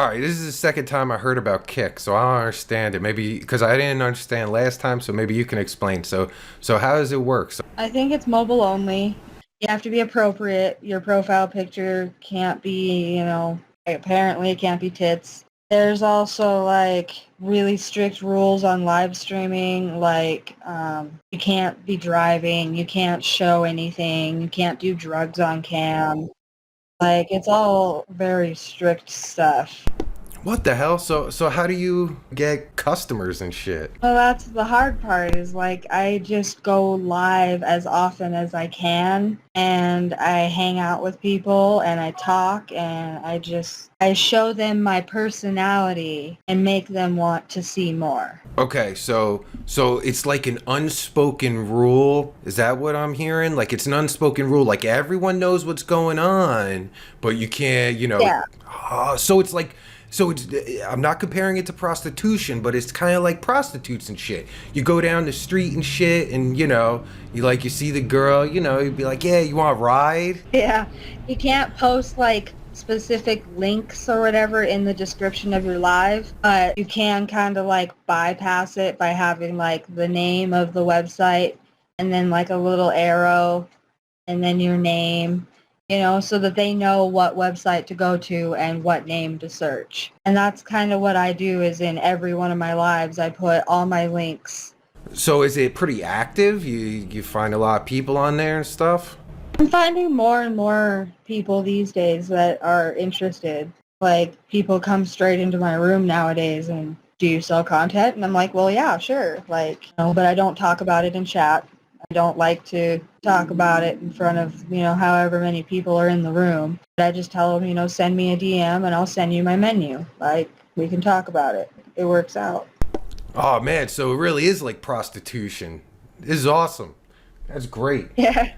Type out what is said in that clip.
All right, this is the second time I heard about Kick, so I don't understand it. Maybe because I didn't understand last time, so maybe you can explain. So how does it work? So, I think it's mobile only. You have to be appropriate. Your profile picture can't be, apparently it can't be tits. There's also like really strict rules on live streaming, like you can't be driving, you can't show anything, you can't do drugs on cam. Like it's all very strict stuff. what the hell? So how do you get customers and shit? Well, that's the hard part is like I just go live as often as I can and I hang out with people and I talk and I show them my personality and make them want to see more. Okay, so it's like an unspoken rule. Is that what I'm hearing? Like it's an unspoken rule. Like everyone knows what's going on, but you can't, Yeah. so it's like so it's I'm not comparing it to prostitution, but it's kind of like prostitutes and shit. You go down the street and shit and you see the girl, you'd be like, "Yeah, you want to ride?" Yeah. You can't post like specific links or whatever in the description of your live, but you can kind of like bypass it by having like the name of the website and then like a little arrow and then your name, so that they know what website to go to and what name to search. And that's kind of what I do is in every one of my lives, I put all my links. So is it pretty active? You find a lot of people on there and stuff? I'm finding more and more people these days that are interested. Like people come straight into my room nowadays and do you sell content? And I'm like, well, yeah, sure. Like, but I don't talk about it in chat. I don't like to talk about it in front of, however many people are in the room. But I just tell them, send me a DM and I'll send you my menu. Like, we can talk about it. It works out. Oh man, so it really is like prostitution. This is awesome. That's great. Yeah.